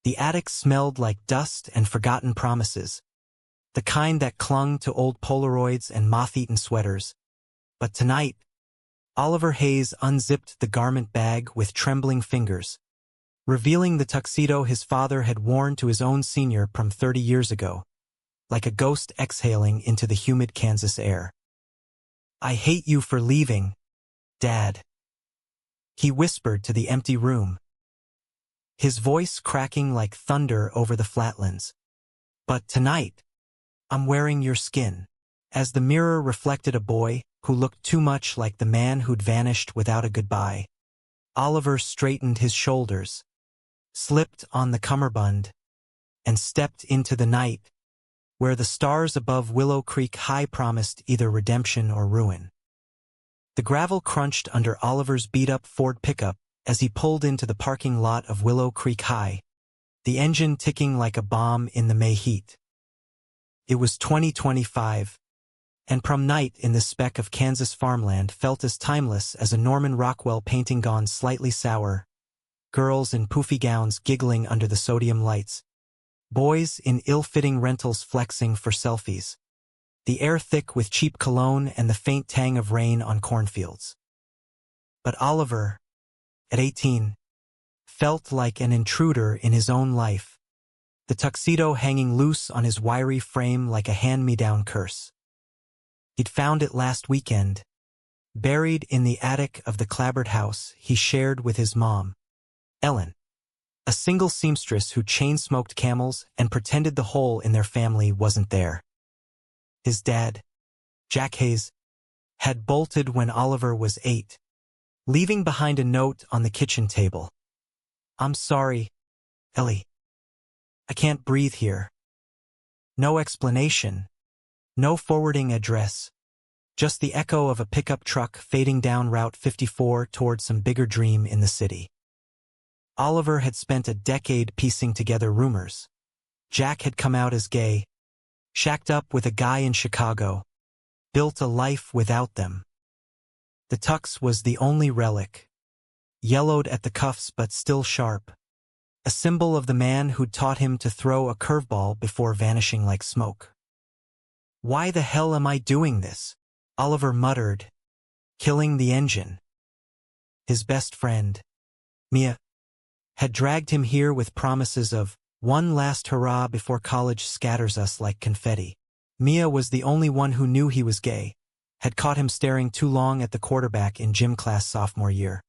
The attic smelled like dust and forgotten promises, the kind that clung to old Polaroids and moth-eaten sweaters. But tonight, Oliver Hayes unzipped the garment bag with trembling fingers, revealing the tuxedo his father had worn to his own senior prom 30 years ago, like a ghost exhaling into the humid Kansas air. "I hate you for leaving, Dad," he whispered to the empty room, his voice cracking like thunder over the flatlands. "But tonight, I'm wearing your skin." As the mirror reflected a boy who looked too much like the man who'd vanished without a goodbye, Oliver straightened his shoulders, slipped on the cummerbund, and stepped into the night, where the stars above Willow Creek High promised either redemption or ruin. The gravel crunched under Oliver's beat-up Ford pickup as he pulled into the parking lot of Willow Creek High, the engine ticking like a bomb in the May heat. It was 2025, and prom night in this speck of Kansas farmland felt as timeless as a Norman Rockwell painting gone slightly sour. Girls in poofy gowns giggling under the sodium lights, boys in ill-fitting rentals flexing for selfies, the air thick with cheap cologne and the faint tang of rain on cornfields. But Oliver, at 18, felt like an intruder in his own life, the tuxedo hanging loose on his wiry frame like a hand-me-down curse. He'd found it last weekend, buried in the attic of the clapboard house he shared with his mom, Ellen, a single seamstress who chain-smoked camels and pretended the hole in their family wasn't there. His dad, Jack Hayes, had bolted when Oliver was 8, leaving behind a note on the kitchen table. "I'm sorry, Ellie. I can't breathe here." No explanation, no forwarding address, just the echo of a pickup truck fading down Route 54 toward some bigger dream in the city. Oliver had spent a decade piecing together rumors. Jack had come out as gay, shacked up with a guy in Chicago, built a life without them. The tux was the only relic, yellowed at the cuffs but still sharp, a symbol of the man who'd taught him to throw a curveball before vanishing like smoke. "Why the hell am I doing this?" Oliver muttered, killing the engine. His best friend, Mia, had dragged him here with promises of one last hurrah before college scatters us like confetti. Mia was the only one who knew he was gay, had caught him staring too long at the quarterback in gym class sophomore year.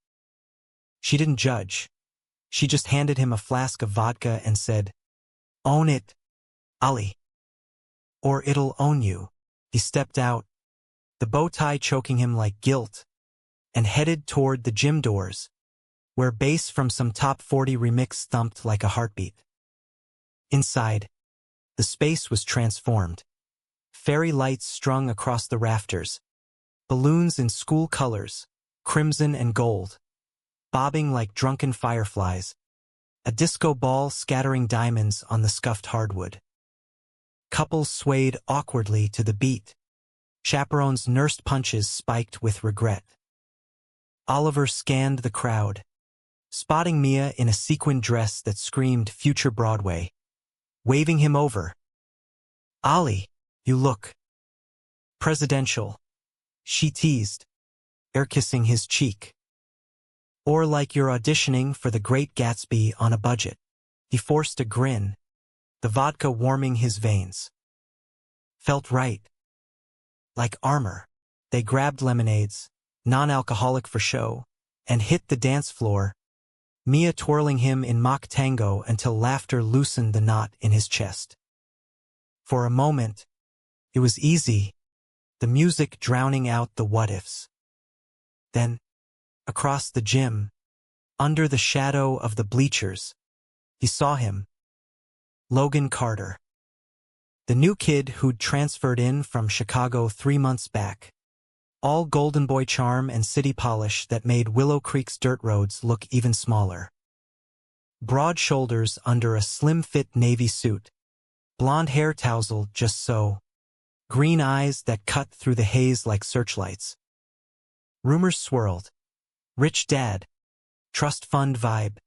She didn't judge. She just handed him a flask of vodka and said, "Own it, Ollie. Or it'll own you." He stepped out, the bow tie choking him like guilt, and headed toward the gym doors, where bass from some top 40 remix thumped like a heartbeat. Inside, the space was transformed. Fairy lights strung across the rafters, balloons in school colors, crimson and gold, bobbing like drunken fireflies, a disco ball scattering diamonds on the scuffed hardwood. Couples swayed awkwardly to the beat. Chaperones nursed punches spiked with regret. Oliver scanned the crowd, spotting Mia in a sequined dress that screamed future Broadway, waving him over. "Ollie, you look presidential," she teased, air-kissing his cheek. "Or like you're auditioning for The Great Gatsby on a budget." He forced a grin, the vodka warming his veins. Felt right. Like armor. They grabbed lemonades, non-alcoholic for show, and hit the dance floor, Mia twirling him in mock tango until laughter loosened the knot in his chest. For a moment, it was easy, the music drowning out the what-ifs. Then, across the gym, under the shadow of the bleachers, he saw him. Logan Carter. The new kid who'd transferred in from Chicago 3 months back. All golden boy charm and city polish that made Willow Creek's dirt roads look even smaller. Broad shoulders under a slim-fit navy suit, blonde hair tousled just so, green eyes that cut through the haze like searchlights. Rumors swirled. Rich dad, trust fund vibe,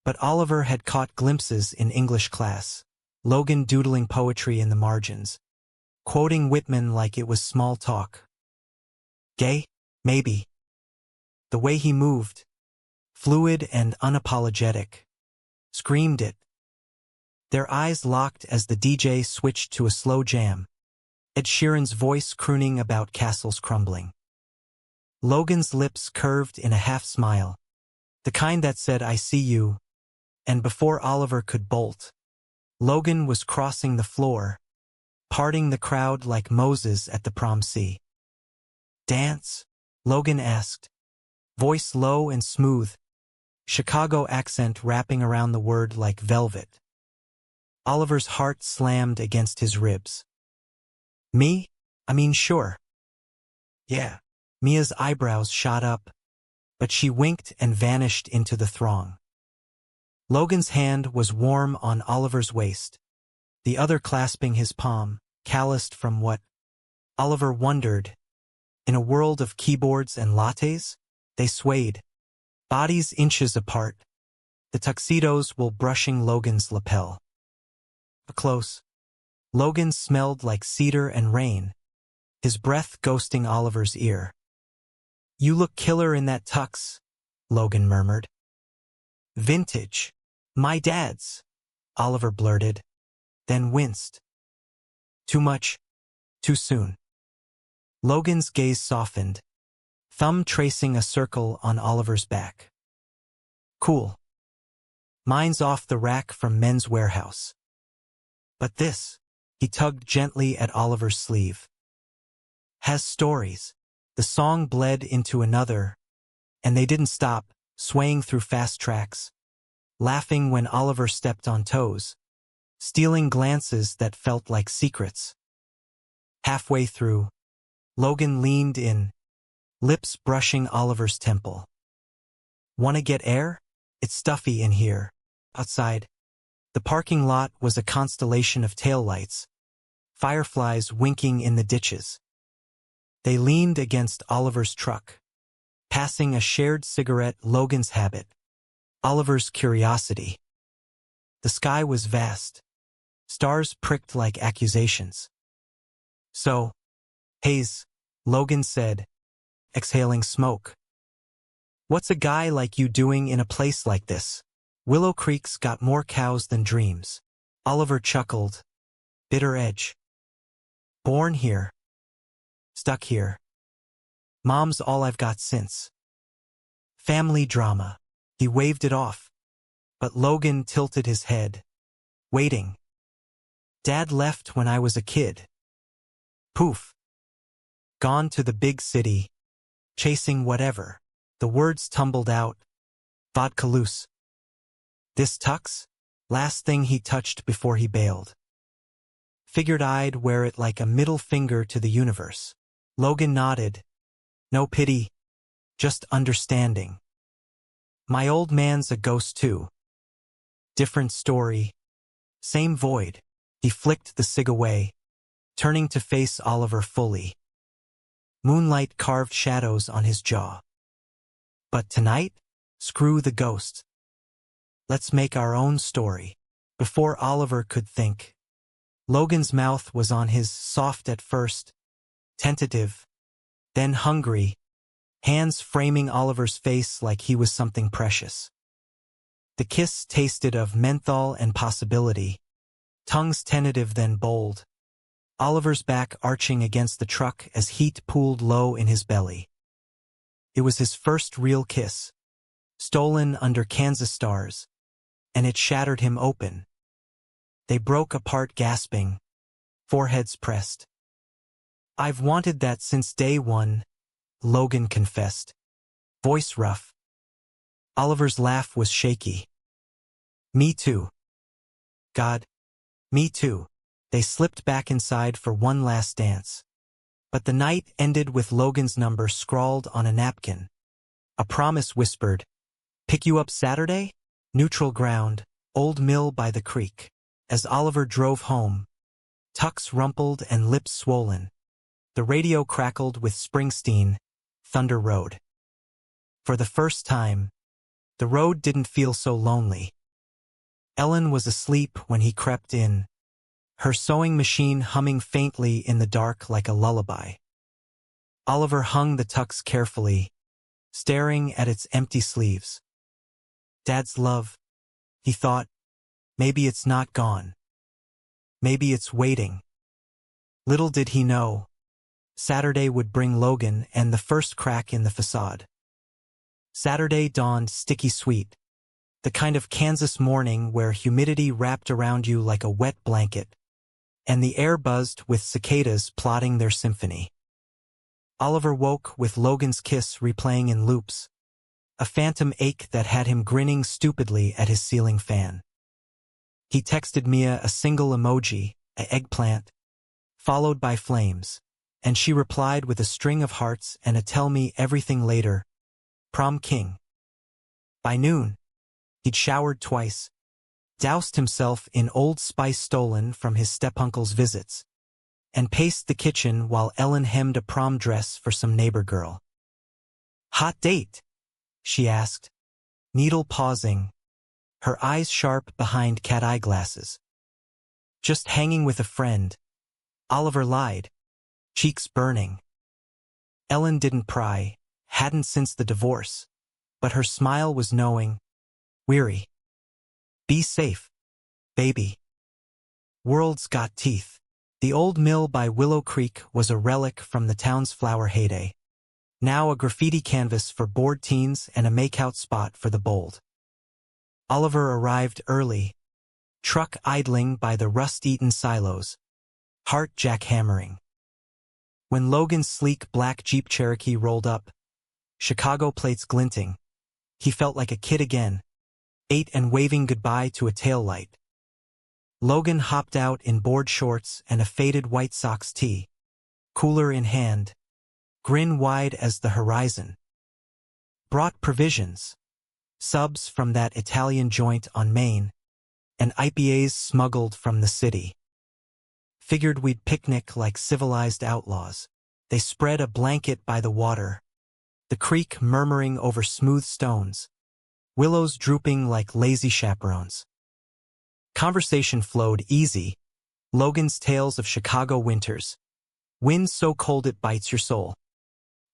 But Oliver had caught glimpses in English class, Logan doodling poetry in the margins, quoting Whitman like it was small talk. Gay? Maybe. The way he moved, fluid and unapologetic, screamed it. Their eyes locked as the DJ switched to a slow jam, Ed Sheeran's voice crooning about castles crumbling. Logan's lips curved in a half-smile, the kind that said, "I see you," and before Oliver could bolt, Logan was crossing the floor, parting the crowd like Moses at the prom sea. "Dance?" Logan asked, voice low and smooth, Chicago accent wrapping around the word like velvet. Oliver's heart slammed against his ribs. "Me? I mean, sure." "Yeah." Mia's eyebrows shot up, but she winked and vanished into the throng. Logan's hand was warm on Oliver's waist, the other clasping his palm, calloused from what? Oliver wondered. In a world of keyboards and lattes, they swayed, bodies inches apart, the tuxedos while brushing Logan's lapel. Close. Logan smelled like cedar and rain, his breath ghosting Oliver's ear. "You look killer in that tux," Logan murmured. "Vintage. My dad's," Oliver blurted, then winced. Too much, too soon. Logan's gaze softened, thumb tracing a circle on Oliver's back. "Cool. Mine's off the rack from Men's Warehouse. But this," he tugged gently at Oliver's sleeve, "has stories." The song bled into another, and they didn't stop, swaying through fast tracks, laughing when Oliver stepped on toes, stealing glances that felt like secrets. Halfway through, Logan leaned in, lips brushing Oliver's temple. "Wanna get air? It's stuffy in here." Outside, the parking lot was a constellation of taillights, fireflies winking in the ditches. They leaned against Oliver's truck, passing a shared cigarette, Logan's habit, Oliver's curiosity. The sky was vast, stars pricked like accusations. "So, Hayes," Logan said, exhaling smoke. "What's a guy like you doing in a place like this?" "Willow Creek's got more cows than dreams." Oliver chuckled, bitter edge. "Born here. Stuck here. Mom's all I've got since." "Family drama." He waved it off, but Logan tilted his head, waiting. "Dad left when I was a kid." Poof. "Gone to the big city, chasing whatever." The words tumbled out. "Vodka loose." "This tux? Last thing he touched before he bailed." Figured I'd wear it like a middle finger to the universe. Logan nodded. "No pity, just understanding." "My old man's a ghost too." "Different story. Same void." He flicked the cig away, turning to face Oliver fully. Moonlight carved shadows on his jaw. "But tonight? Screw the ghost. Let's make our own story." Before Oliver could think, Logan's mouth was on his, soft at first, tentative, then hungry, hands framing Oliver's face like he was something precious. The kiss tasted of menthol and possibility, tongues tentative then bold, Oliver's back arching against the truck as heat pooled low in his belly. It was his first real kiss, stolen under Kansas stars, and it shattered him open. They broke apart gasping, foreheads pressed. "I've wanted that since day one," Logan confessed, voice rough. Oliver's laugh was shaky. "Me too. God, me too." They slipped back inside for one last dance. But the night ended with Logan's number scrawled on a napkin. A promise whispered, "Pick you up Saturday? Neutral ground, old mill by the creek." As Oliver drove home, tucks rumpled and lips swollen, the radio crackled with Springsteen, Thunder Road. For the first time, The road didn't feel so lonely. Ellen was asleep when he crept in, her sewing machine humming faintly in the dark like a lullaby. Oliver hung the tux carefully, staring at its empty sleeves. Dad's love, he thought, maybe it's not gone. Maybe it's waiting. Little did he know, Saturday would bring Logan and the first crack in the facade. Saturday dawned sticky sweet, the kind of Kansas morning where humidity wrapped around you like a wet blanket, and the air buzzed with cicadas plotting their symphony. Oliver woke with Logan's kiss replaying in loops, a phantom ache that had him grinning stupidly at his ceiling fan. He texted Mia a single emoji, an eggplant, followed by flames, and she replied with a string of hearts and a tell me everything later, prom king. By noon, he'd showered twice, doused himself in Old Spice stolen from his stepuncle's visits, and paced the kitchen while Ellen hemmed a prom dress for some neighbor girl. Hot date? She asked, needle pausing, her eyes sharp behind cat eye glasses. Just hanging with a friend, Oliver lied, cheeks burning. Ellen didn't pry, hadn't since the divorce, but her smile was knowing, weary. Be safe, baby. World's got teeth. The old mill by Willow Creek was a relic from the town's flower heyday, now a graffiti canvas for bored teens and a makeout spot for the bold. Oliver arrived early, truck idling by the rust-eaten silos, heart jackhammering. When Logan's sleek black Jeep Cherokee rolled up, Chicago plates glinting, he felt like a kid again, ate and waving goodbye to a taillight. Logan hopped out in board shorts and a faded White Sox tee, cooler in hand, grin wide as the horizon. Brought provisions, subs from that Italian joint on Main, and IPAs smuggled from the city. Figured we'd picnic like civilized outlaws. They spread a blanket by the water, the creek murmuring over smooth stones, willows drooping like lazy chaperones. Conversation flowed easy, Logan's tales of Chicago winters, wind so cold it bites your soul,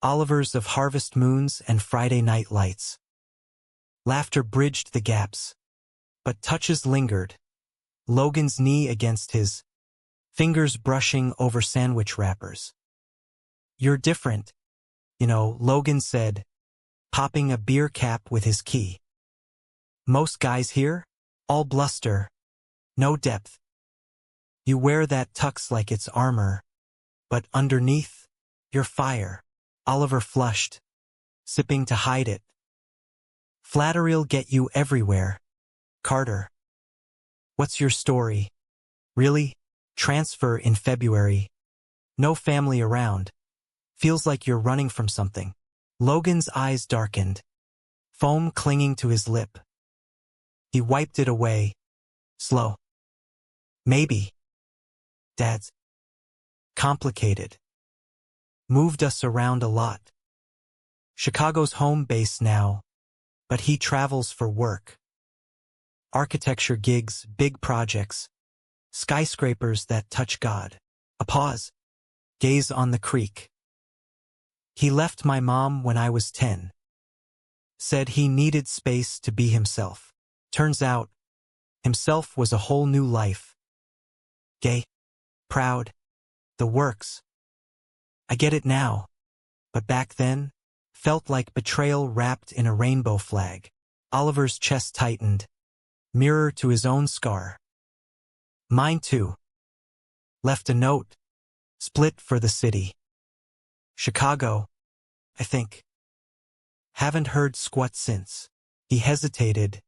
Oliver's of harvest moons and Friday night lights. Laughter bridged the gaps, but touches lingered, Logan's knee against his, fingers brushing over sandwich wrappers. You're different, you know, Logan said, popping a beer cap with his key. Most guys here, all bluster, no depth. You wear that tux like it's armor, but underneath, you're fire. Oliver flushed, sipping to hide it. Flattery'll get you everywhere, Carter. What's your story? Really? Transfer in February. No family around. Feels like you're running from something. Logan's eyes darkened, foam clinging to his lip. He wiped it away, slow. Maybe. Dad's complicated. Moved us around a lot. Chicago's home base now, but he travels for work. Architecture gigs, big projects, skyscrapers that touch God. A pause. Gaze on the creek. He left my mom when I was 10. Said he needed space to be himself. Turns out, himself was a whole new life. Gay, proud, the works. I get it now, but back then, felt like betrayal wrapped in a rainbow flag. Oliver's chest tightened, mirror to his own scar. Mine too. Left a note, split for the city. Chicago, I think. Haven't heard squat since. He hesitated,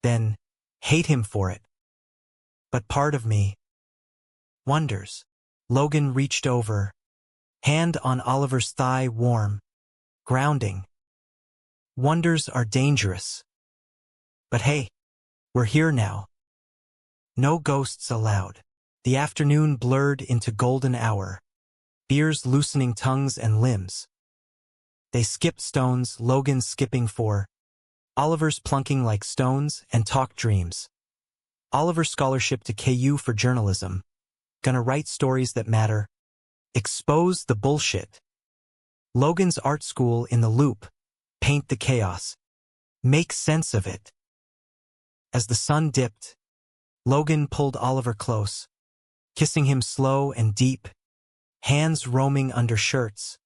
then hate him for it. But part of me wonders. Logan reached over, hand on Oliver's thigh warm, grounding. Wonders are dangerous. But hey, we're here now. No ghosts allowed. The afternoon blurred into golden hour, beers loosening tongues and limbs. They skipped stones, Logan skipping 4, Oliver's plunking like stones and talk dreams. Oliver's scholarship to KU for journalism. Gonna write stories that matter. Expose the bullshit. Logan's art school in the loop. Paint the chaos. Make sense of it. As the sun dipped, Logan pulled Oliver close, kissing him slow and deep, hands roaming under shirts,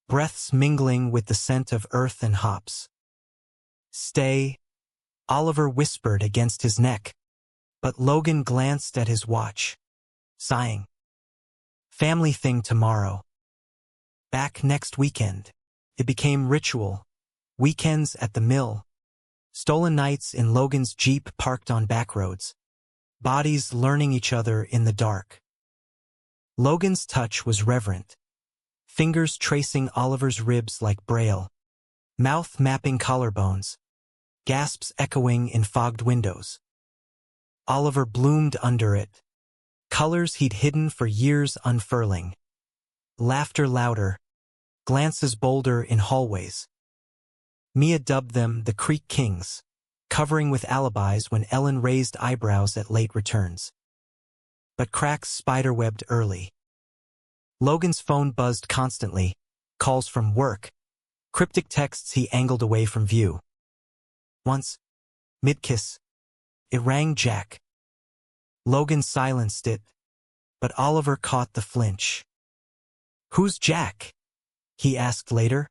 breaths mingling with the scent of earth and hops. Stay, Oliver whispered against his neck, but Logan glanced at his watch, sighing. Family thing tomorrow. Back next weekend. It became ritual. Weekends at the mill. Stolen nights in Logan's Jeep parked on back roads. Bodies learning each other in the dark. Logan's touch was reverent. Fingers tracing Oliver's ribs like braille. Mouth mapping collarbones. Gasps echoing in fogged windows. Oliver bloomed under it. Colors he'd hidden for years unfurling. Laughter louder. Glances bolder in hallways. Mia dubbed them the Creek Kings, covering with alibis when Ellen raised eyebrows at late returns. But cracks spiderwebbed early. Logan's phone buzzed constantly, calls from work, cryptic texts he angled away from view. Once, mid-kiss, it rang Jack. Logan silenced it, but Oliver caught the flinch. "Who's Jack?" he asked later,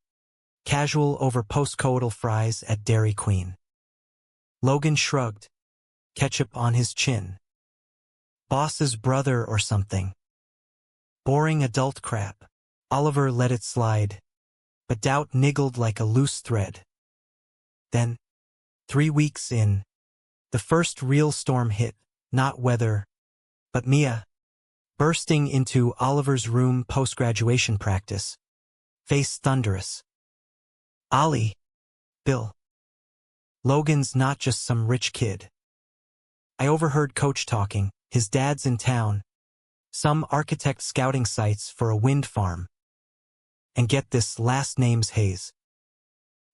casual over postcoital fries at Dairy Queen. Logan shrugged, ketchup on his chin. Boss's brother or something. Boring adult crap. Oliver let it slide, but doubt niggled like a loose thread. Then, 3 weeks in, the first real storm hit, not weather, but Mia, bursting into Oliver's room post-graduation practice. Face thunderous. "Ollie, Bill. Logan's not just some rich kid. I overheard Coach talking, his dad's in town. Some architect scouting sites for a wind farm. And get this, last name's Hayes.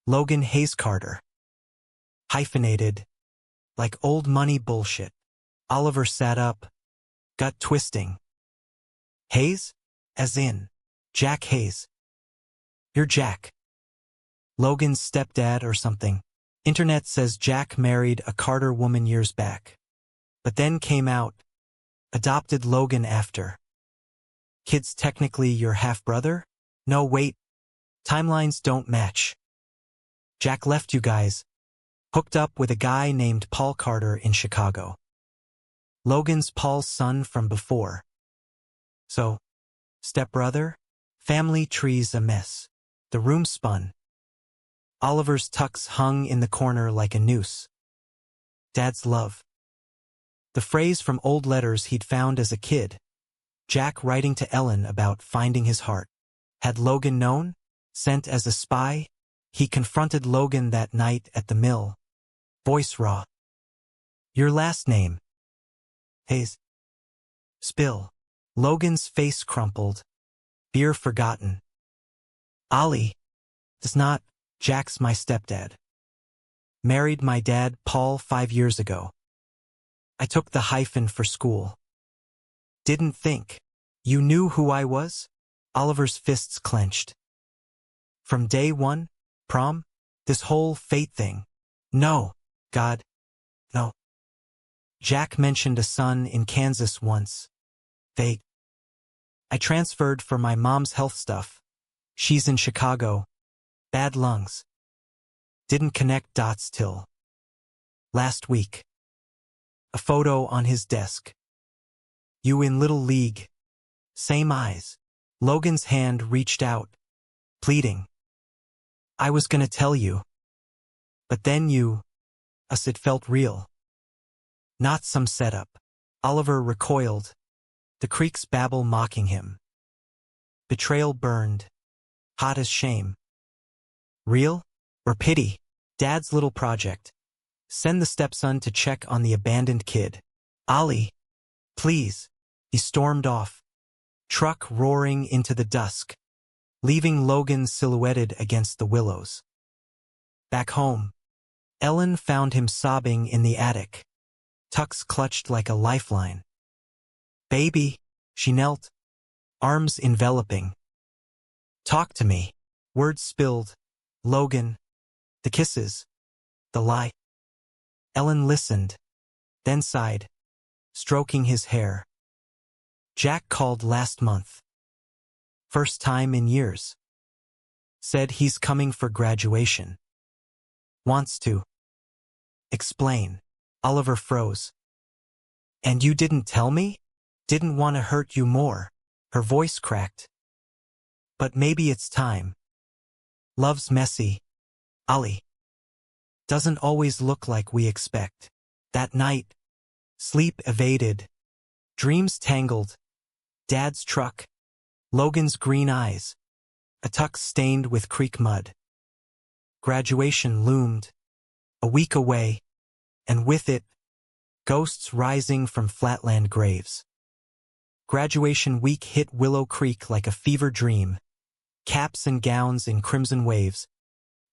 Logan Hayes Carter. Hyphenated. Like old money bullshit." Oliver sat up, gut twisting. "Hayes? As in, Jack Hayes. You're Jack. Logan's stepdad or something. Internet says Jack married a Carter woman years back. But then came out, adopted Logan after. Kid's technically your half-brother? No, wait. Timelines don't match. Jack left you guys. Hooked up with a guy named Paul Carter in Chicago. Logan's Paul's son from before. So, stepbrother? Family tree's a mess. The room spun. Oliver's tux hung in the corner like a noose. Dad's love. The phrase from old letters he'd found as a kid. Jack writing to Ellen about finding his heart. Had Logan known? Sent as a spy? He confronted Logan that night at the mill. Voice raw. "Your last name?" "Hayes." Spill. Logan's face crumpled. Beer forgotten. "Ollie. Does not. Jack's my stepdad. Married my dad, Paul, 5 years ago. I took the hyphen for school. Didn't think. You knew who I was?" Oliver's fists clenched. "From day one? Prom? This whole fate thing? No. God. No. Jack mentioned a son in Kansas once. Fate. I transferred for my mom's health stuff. She's in Chicago. Bad lungs. Didn't connect dots till last week. A photo on his desk. You in Little League. Same eyes." Logan's hand reached out, pleading. "I was gonna tell you. But then you. Us, it felt real. Not some setup." Oliver recoiled, the creek's babble mocking him. Betrayal burned, hot as shame. Real? Or pity? Dad's little project. Send the stepson to check on the abandoned kid. "Ollie. Please." He stormed off, truck roaring into the dusk, leaving Logan silhouetted against the willows. Back home, Ellen found him sobbing in the attic, tucks clutched like a lifeline. Baby, she knelt, arms enveloping. Talk to me. Words spilled. Logan. The kisses. The lie. Ellen listened, then sighed, stroking his hair. Jack called last month. First time in years. Said he's coming for graduation. Wants to. Explain. Oliver froze. And you didn't tell me? Didn't want to hurt you more. Her voice cracked. But maybe it's time. Love's messy. Ollie. Doesn't always look like we expect. That night. Sleep evaded. Dreams tangled. Dad's truck. Logan's green eyes. A tux stained with creek mud. Graduation loomed. A week away. And with it, ghosts rising from flatland graves. Graduation week hit Willow Creek like a fever dream. Caps and gowns in crimson waves.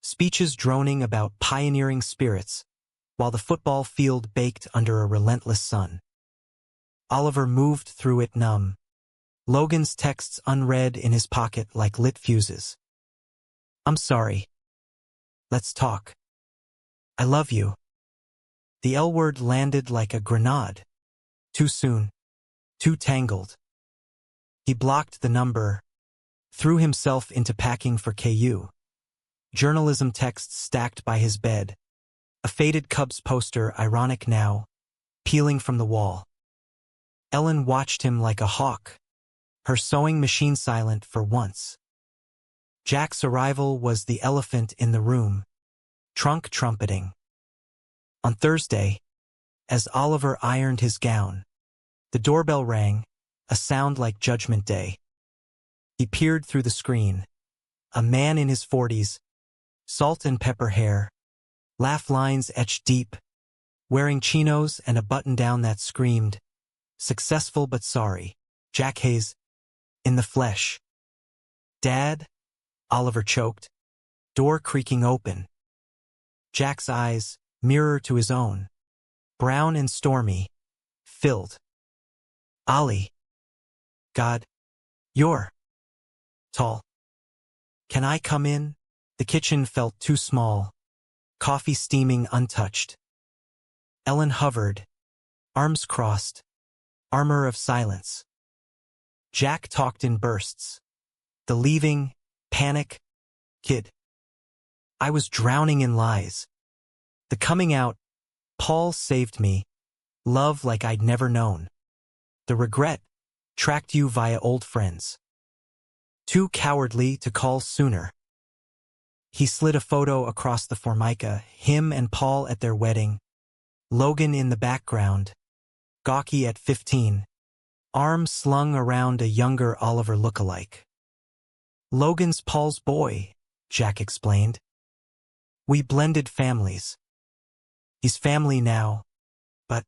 Speeches droning about pioneering spirits, while the football field baked under a relentless sun. Oliver moved through it numb. Logan's texts unread in his pocket like lit fuses. I'm sorry. Let's talk. I love you. The L word landed like a grenade. Too soon. Too tangled. He blocked the number, threw himself into packing for KU. Journalism texts stacked by his bed. A faded Cubs poster, ironic now, peeling from the wall. Ellen watched him like a hawk, her sewing machine silent for once. Jack's arrival was the elephant in the room, trunk trumpeting. On Thursday, as Oliver ironed his gown, the doorbell rang, a sound like Judgment Day. He peered through the screen. A man in his 40s, salt and pepper hair, laugh lines etched deep, wearing chinos and a button-down that screamed, successful but sorry. Jack Hayes, in the flesh. Dad? Oliver choked, door creaking open. Jack's eyes, mirror to his own, brown and stormy, filled. Ollie. God. You're tall. Can I come in? The kitchen felt too small, coffee steaming untouched. Ellen hovered, arms crossed, armor of silence. Jack talked in bursts. The leaving, panic, kid. I was drowning in lies. The coming out, Paul saved me, love like I'd never known. The regret, tracked you via old friends. Too cowardly to call sooner. He slid a photo across the formica, him and Paul at their wedding. Logan in the background, gawky at 15, arm slung around a younger Oliver lookalike. Logan's Paul's boy, Jack explained. We blended families. He's family now, but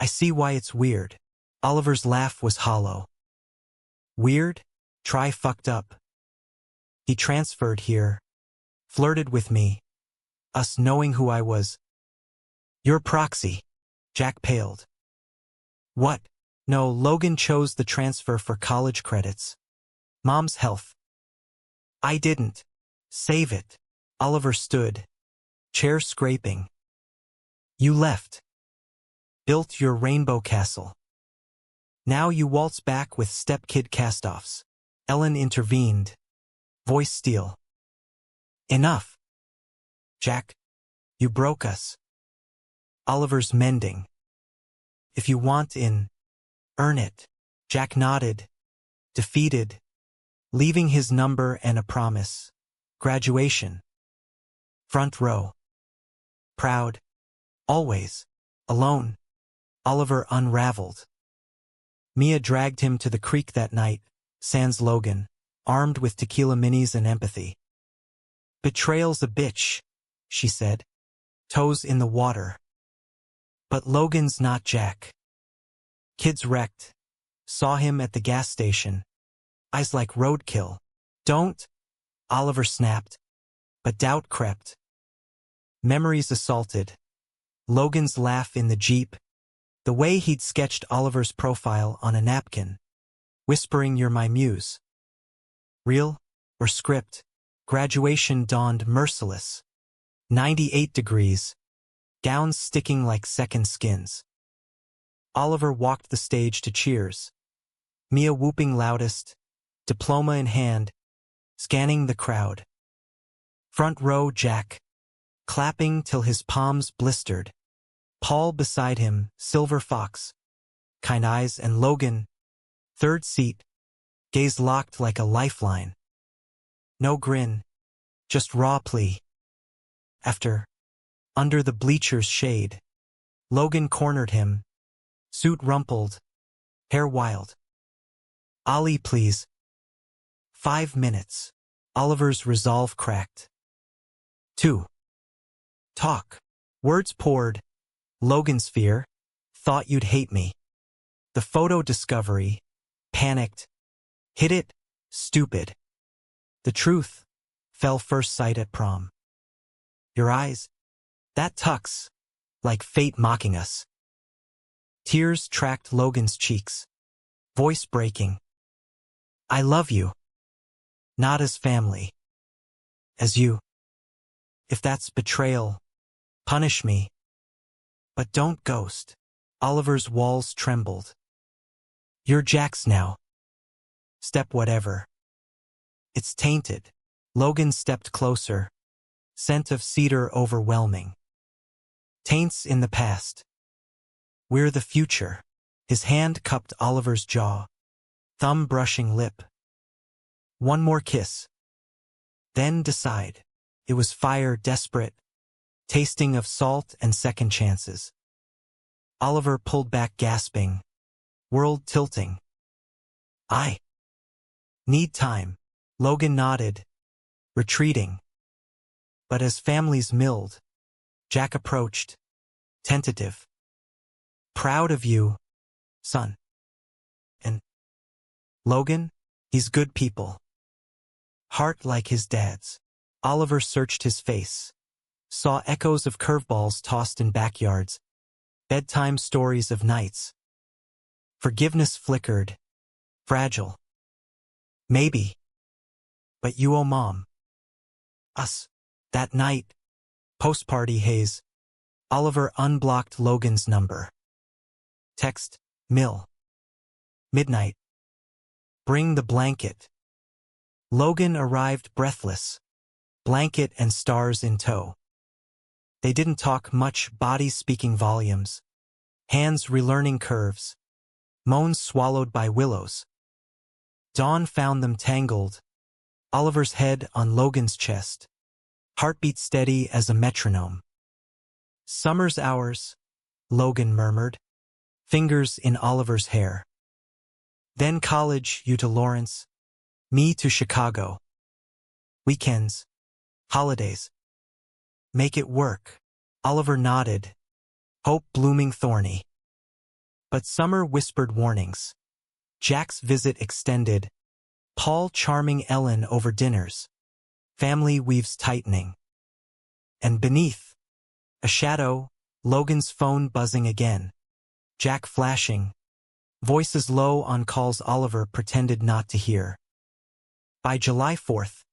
I see why it's weird. Oliver's laugh was hollow. Weird? Try fucked up. He transferred here, flirted with me, us knowing who I was. Your proxy. Jack paled. What? No, Logan chose the transfer for college credits. Mom's health. I didn't. Save it. Oliver stood, chair scraping. You left. Built your rainbow castle. Now you waltz back with stepkid castoffs. Ellen intervened, voice steel. Enough. Jack, you broke us. Oliver's mending. If you want in, earn it. Jack nodded, defeated, leaving his number and a promise. Graduation. Front row. Proud. Always. Alone. Oliver unraveled. Mia dragged him to the creek that night, sans Logan, armed with tequila minis and empathy. Betrayal's a bitch, she said, toes in the water. But Logan's not Jack. Kids wrecked. Saw him at the gas station. Eyes like roadkill. Don't, Oliver snapped. But doubt crept. Memories assaulted. Logan's laugh in the Jeep. The way he'd sketched Oliver's profile on a napkin. Whispering, "You're my muse." Real or script? Graduation dawned merciless. 98 degrees. Gowns sticking like second skins. Oliver walked the stage to cheers. Mia whooping loudest, diploma in hand, scanning the crowd. Front row Jack, clapping till his palms blistered. Paul beside him, silver fox, kind eyes, and Logan, third seat, gaze locked like a lifeline. No grin, just raw plea. After, under the bleachers' shade, Logan cornered him, suit rumpled, hair wild. "Ollie, please." 5 minutes. Oliver's resolve cracked. 2. Talk. Words poured. Logan's fear. "Thought you'd hate me." The photo discovery. Panicked. "Hit it, stupid." The truth. Fell first sight at prom. "Your eyes. That tux. Like fate mocking us." Tears tracked Logan's cheeks. Voice breaking. "I love you. Not as family. As you. If that's betrayal, punish me. But don't ghost." Oliver's walls trembled. "You're Jack's now. Step whatever." "It's tainted." Logan stepped closer. Scent of cedar overwhelming. "Taints in the past. We're the future." His hand cupped Oliver's jaw. Thumb brushing lip. "One more kiss. Then decide." It was fire, desperate, tasting of salt and second chances. Oliver pulled back gasping. World tilting. "I need time." Logan nodded, retreating. But as families milled, Jack approached, tentative. "Proud of you, son." "And Logan? He's good people. Heart like his dad's." Oliver searched his face. Saw echoes of curveballs tossed in backyards. Bedtime stories of nights. Forgiveness flickered. Fragile. "Maybe. But you owe Mom. Us." That night. Post-party haze. Oliver unblocked Logan's number. Text. Mill. Midnight. "Bring the blanket." Logan arrived breathless. Blanket and stars in tow. They didn't talk much, bodies speaking volumes. Hands relearning curves. Moans swallowed by willows. Dawn found them tangled. Oliver's head on Logan's chest. Heartbeat steady as a metronome. "Summer's ours," Logan murmured. Fingers in Oliver's hair. "Then college, you to Lawrence. Me to Chicago. Weekends. Holidays. Make it work." Oliver nodded. Hope blooming thorny. But summer whispered warnings. Jack's visit extended. Paul charming Ellen over dinners. Family weaves tightening. And beneath, a shadow, Logan's phone buzzing again. Jack flashing. Voices low on calls Oliver pretended not to hear. By July 4th,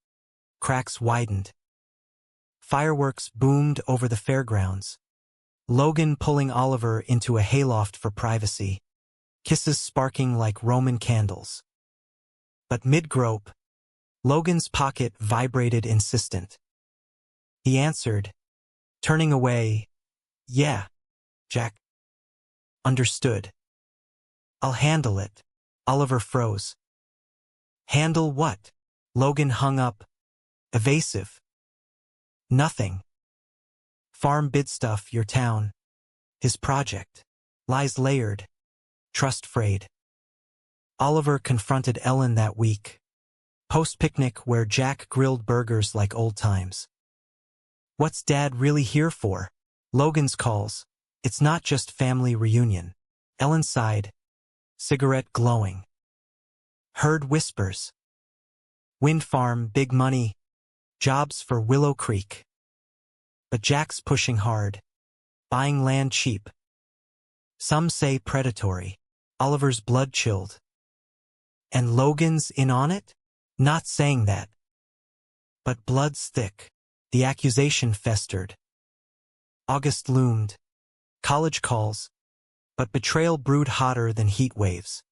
cracks widened. Fireworks boomed over the fairgrounds. Logan pulling Oliver into a hayloft for privacy. Kisses sparking like Roman candles. But mid-grope, Logan's pocket vibrated insistent. He answered, turning away. "Yeah, Jack." "Understood. I'll handle it." Oliver froze. "Handle what?" Logan hung up, evasive. "Nothing. Farm bid stuff, your town. His project. Lies layered. Trust frayed." Oliver confronted Ellen that week. Post-picnic where Jack grilled burgers like old times. "What's Dad really here for?" Logan's calls. "It's not just family reunion." Ellen sighed. Cigarette glowing. Heard whispers. "Wind farm, big money. Jobs for Willow Creek." But Jack's pushing hard, buying land cheap. Some say predatory. Oliver's blood chilled. And Logan's in on it? Not saying that. But blood's thick. The accusation festered. August loomed. College calls. But betrayal brewed hotter than heat waves.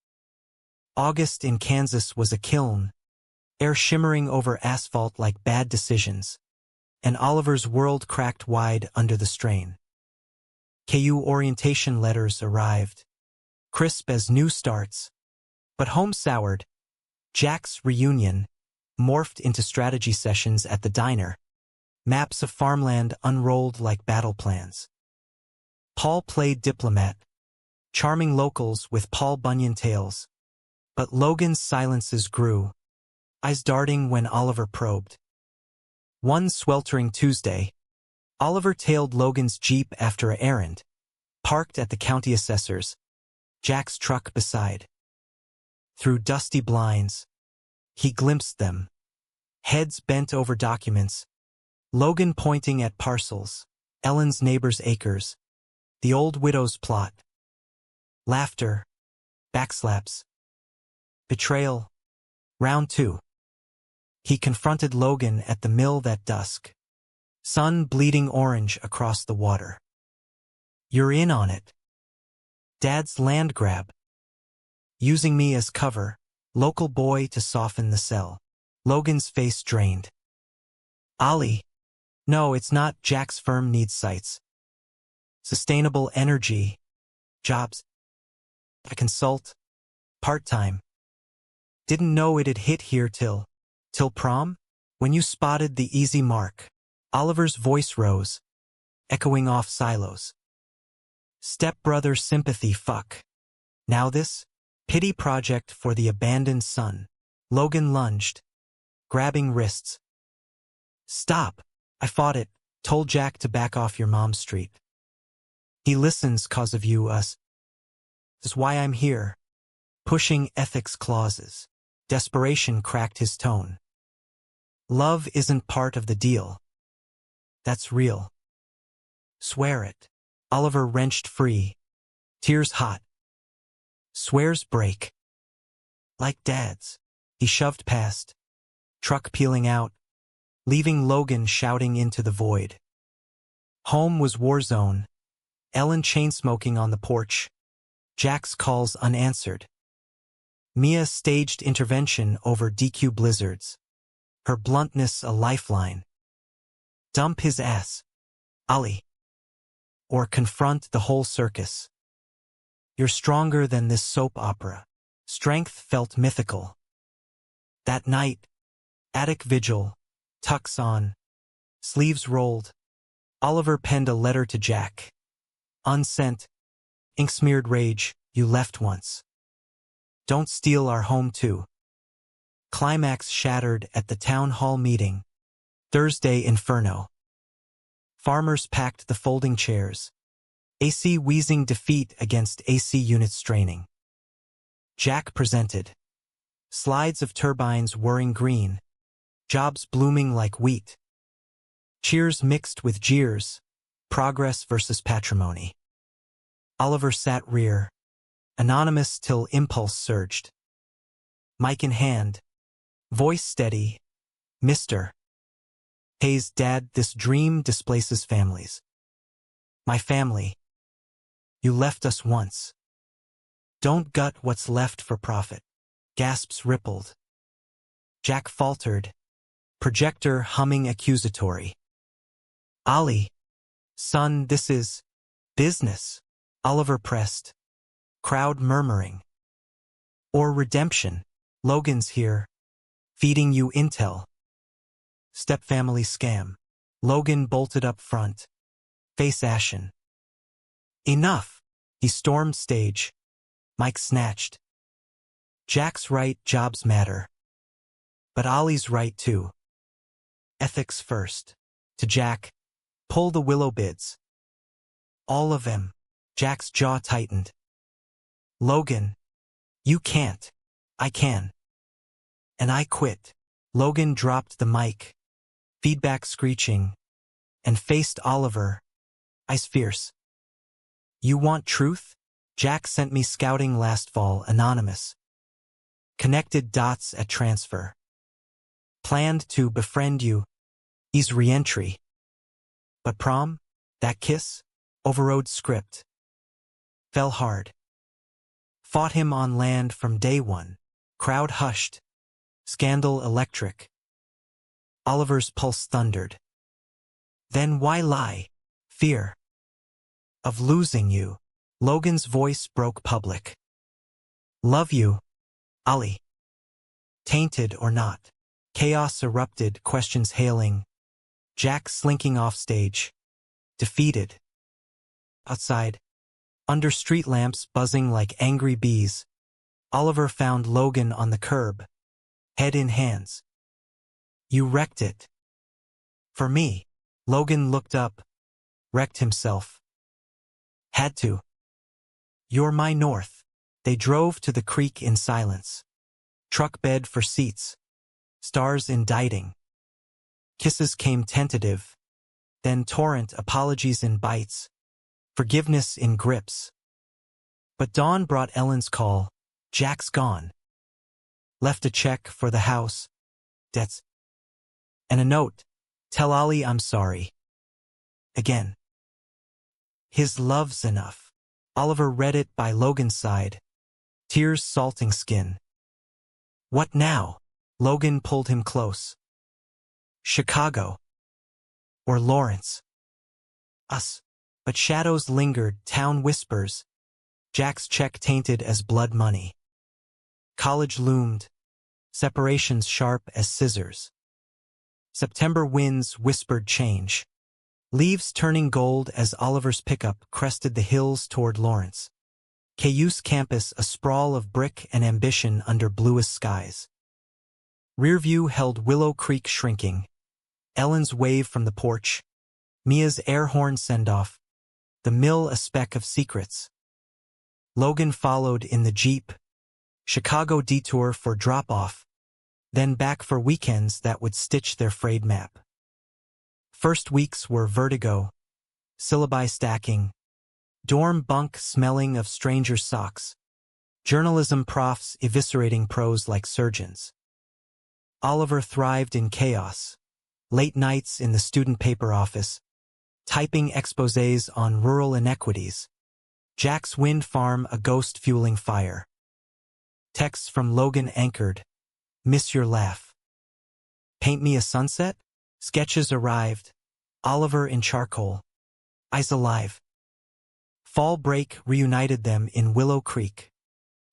August in Kansas was a kiln, air shimmering over asphalt like bad decisions, and Oliver's world cracked wide under the strain. KU orientation letters arrived, crisp as new starts, but home soured. Jack's reunion morphed into strategy sessions at the diner, maps of farmland unrolled like battle plans. Paul played diplomat, charming locals with Paul Bunyan tales, but Logan's silences grew, eyes darting when Oliver probed. One sweltering Tuesday, Oliver tailed Logan's Jeep after an errand, parked at the county assessor's, Jack's truck beside. Through dusty blinds, he glimpsed them, heads bent over documents, Logan pointing at parcels, Ellen's neighbor's acres, the old widow's plot. Laughter, backslaps. Betrayal. Round 2. He confronted Logan at the mill that dusk. Sun bleeding orange across the water. You're in on it. Dad's land grab. Using me as cover, local boy to soften the sell. Logan's face drained. Ollie. No, it's not. Jack's firm needs sites. Sustainable energy. Jobs. I consult. Part-time. Didn't know it'd hit here till prom? When you spotted the easy mark. Oliver's voice rose, echoing off silos. Stepbrother sympathy fuck. Now this? Pity project for the abandoned son. Logan lunged, grabbing wrists. Stop. I fought it, told Jack to back off your mom's street. He listens 'cause of you, us. That's why I'm here. Pushing ethics clauses. Desperation cracked his tone. Love isn't part of the deal. That's real. Swear it. Oliver wrenched free. Tears hot. Swears break. Like Dad's. He shoved past. Truck peeling out, leaving Logan shouting into the void. Home was war zone. Ellen chain-smoking on the porch. Jack's calls unanswered. Mia staged intervention over DQ blizzards. Her bluntness a lifeline. Dump his ass. Ollie. Or confront the whole circus. You're stronger than this soap opera. Strength felt mythical. That night, attic vigil, tucks on, sleeves rolled, Oliver penned a letter to Jack. Unsent, ink-smeared rage, you left once. Don't steal our home too. Climax shattered at the town hall meeting. Thursday inferno. Farmers packed the folding chairs. AC wheezing defeat against AC units straining. Jack presented. Slides of turbines whirring green. Jobs blooming like wheat. Cheers mixed with jeers. Progress versus patrimony. Oliver sat rear. Anonymous till impulse surged. Mic in hand. Voice steady. Mr. Hayes, Dad, this dream displaces families. My family. You left us once. Don't gut what's left for profit. Gasps rippled. Jack faltered. Projector humming accusatory. Ollie. Son, this is business. Oliver pressed. Crowd murmuring. Or redemption. Logan's here. Feeding you intel. Stepfamily scam. Logan bolted up front. Face ashen. Enough. He stormed stage. Mike snatched. Jack's right, jobs matter. But Ollie's right too. Ethics first. To Jack. Pull the willow bids. All of them. Jack's jaw tightened. Logan. You can't. I can. And I quit. Logan dropped the mic. Feedback screeching. and faced Oliver, eyes fierce. You want truth? Jack sent me scouting last fall, anonymous. Connected dots at transfer. Planned to befriend you. Ease re-entry. But prom? That kiss? Overrode script. Fell hard. Fought him on land from day one. Crowd hushed. Scandal electric. Oliver's pulse thundered. Then why lie? Fear. Of losing you. Logan's voice broke public. Love you, Ollie. Tainted or not. Chaos erupted, questions hailing. Jack slinking off stage. Defeated. Outside, under street lamps buzzing like angry bees, Oliver found Logan on the curb, head in hands. You wrecked it. For me. Logan looked up, wrecked himself. Had to. You're my north. They drove to the creek in silence. Truck bed for seats. Stars indicting. Kisses came tentative. Then torrent apologies in bites. Forgiveness in grips. But dawn brought Ellen's call. Jack's gone. Left a check for the house. Debts. And a note. Tell Ollie I'm sorry. Again. His love's enough. Oliver read it by Logan's side. Tears salting skin. What now? Logan pulled him close. Chicago. Or Lawrence. Us. But shadows lingered, town whispers. Jack's check tainted as blood money. College loomed. Separations sharp as scissors. September winds whispered change. Leaves turning gold as Oliver's pickup crested the hills toward Lawrence. KU's campus a sprawl of brick and ambition under bluest skies. Rearview held Willow Creek shrinking. Ellen's wave from the porch. Mia's air horn send-off. The mill a speck of secrets. Logan followed in the Jeep. Chicago detour for drop-off. Then back for weekends that would stitch their frayed map. First weeks were vertigo. Syllabi stacking. Dorm bunk smelling of strangers' socks. Journalism profs eviscerating prose like surgeons. Oliver thrived in chaos. Late nights in the student paper office. Typing exposés on rural inequities. Jack's wind farm a ghost fueling fire. Texts from Logan anchored. Miss your laugh. Paint me a sunset? Sketches arrived. Oliver in charcoal. Eyes alive. Fall break reunited them in Willow Creek.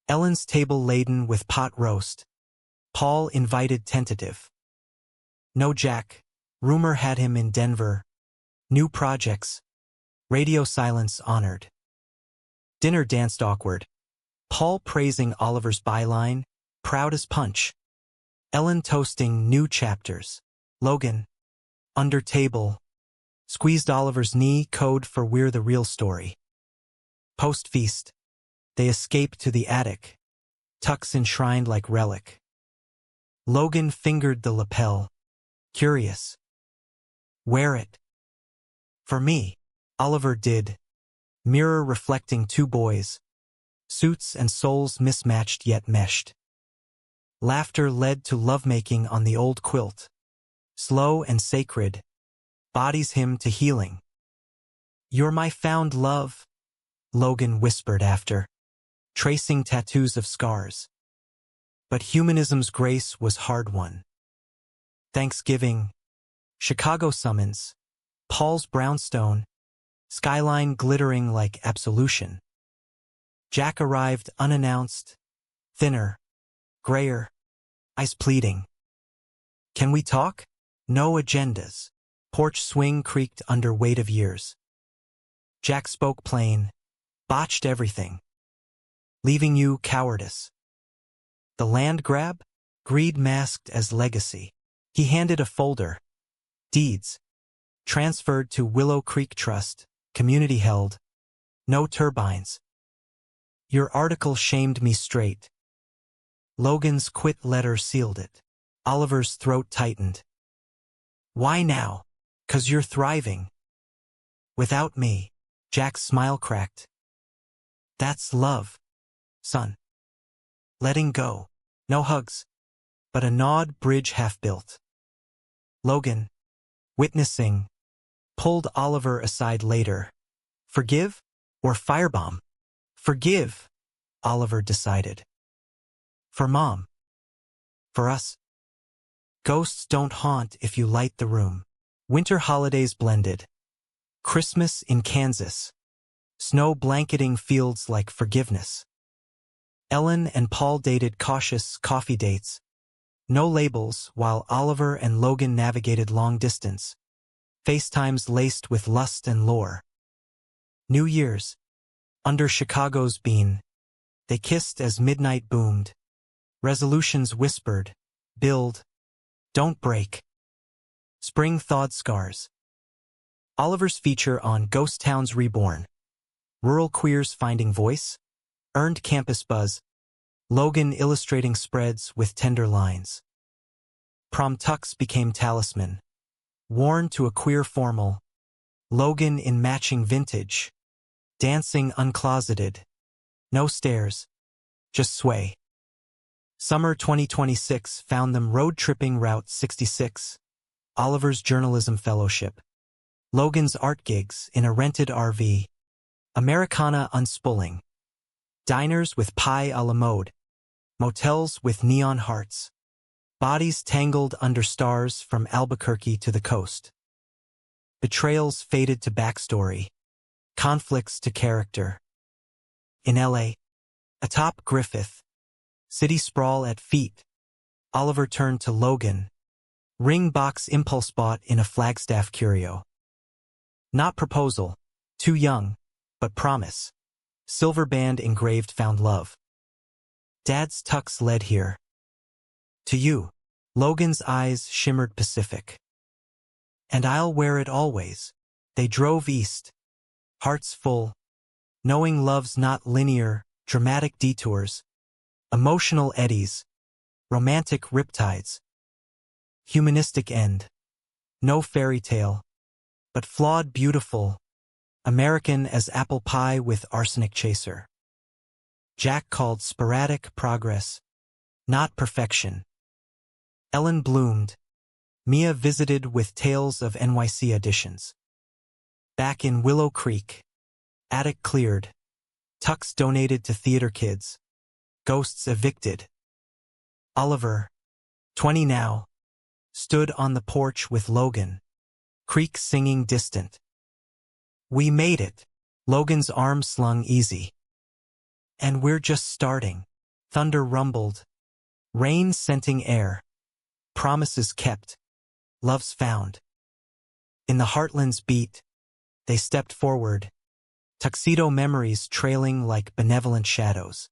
Ellen's table laden with pot roast. Paul invited tentative. No Jack. Rumor had him in Denver. New projects. Radio silence honored. Dinner danced awkward. Paul praising Oliver's byline, proud as punch. Ellen toasting new chapters. Logan, under table, squeezed Oliver's knee, code for we're the real story. Post-feast, they escape to the attic, tucks enshrined like relic. Logan fingered the lapel, curious. Wear it. For me, Oliver did. Mirror reflecting two boys. Suits and souls mismatched yet meshed. Laughter led to lovemaking on the old quilt. Slow and sacred. Bodies him to healing. You're my found love, Logan whispered after, tracing tattoos of scars. But humanism's grace was hard-won. Thanksgiving. Chicago summons. Paul's brownstone. Skyline glittering like absolution. Jack arrived unannounced. Thinner. Grayer. Eyes pleading. Can we talk? No agendas. Porch swing creaked under weight of years. Jack spoke plain. Botched everything. Leaving you cowardice. The land grab? Greed masked as legacy. He handed a folder. Deeds. Transferred to Willow Creek Trust. Community held. No turbines. Your article shamed me straight. Logan's quit letter sealed it. Oliver's throat tightened. Why now? 'Cause you're thriving. Without me. Jack's smile cracked. That's love, son. Letting go. No hugs, but a gnawed bridge half-built. Logan, witnessing, pulled Oliver aside later. Forgive or firebomb? Forgive, Oliver decided. For Mom. For us. Ghosts don't haunt if you light the room. Winter holidays blended. Christmas in Kansas. Snow blanketing fields like forgiveness. Ellen and Paul dated cautious coffee dates. No labels while Oliver and Logan navigated long distance. FaceTimes laced with lust and lore. New Year's. Under Chicago's bean. They kissed as midnight boomed. Resolutions whispered. Build. Don't break. Spring thawed scars. Oliver's feature on Ghost Towns Reborn. Rural queers finding voice. Earned campus buzz. Logan illustrating spreads with tender lines. Prom tux became talisman. Worn to a queer formal. Logan in matching vintage. Dancing uncloseted. No stairs. Just sway. Summer 2026 found them road-tripping Route 66. Oliver's journalism fellowship. Logan's art gigs in a rented RV. Americana unspooling. Diners with pie a la mode. Motels with neon hearts. Bodies tangled under stars from Albuquerque to the coast. Betrayals faded to backstory. Conflicts to character. In LA. Atop Griffith. City sprawl at feet. Oliver turned to Logan. Ring box impulse bought in a Flagstaff curio. Not proposal. Too young. But promise. Silver band engraved found love. Dad's tux led here. To you. Logan's eyes shimmered Pacific. And I'll wear it always. They drove east. Hearts full. Knowing love's not linear, dramatic detours. Emotional eddies. Romantic riptides. Humanistic end. No fairy tale. But flawed beautiful. American as apple pie with arsenic chaser. Jack called sporadic progress. Not perfection. Ellen bloomed. Mia visited with tales of NYC additions. Back in Willow Creek. Attic cleared. Tux donated to theater kids. Ghosts evicted. Oliver, 20 now, stood on the porch with Logan. Creek singing distant. We made it. Logan's arm slung easy. And we're just starting. Thunder rumbled. Rain scenting air. Promises kept. Loves found. In the heartland's beat, they stepped forward. Tuxedo memories trailing like benevolent shadows.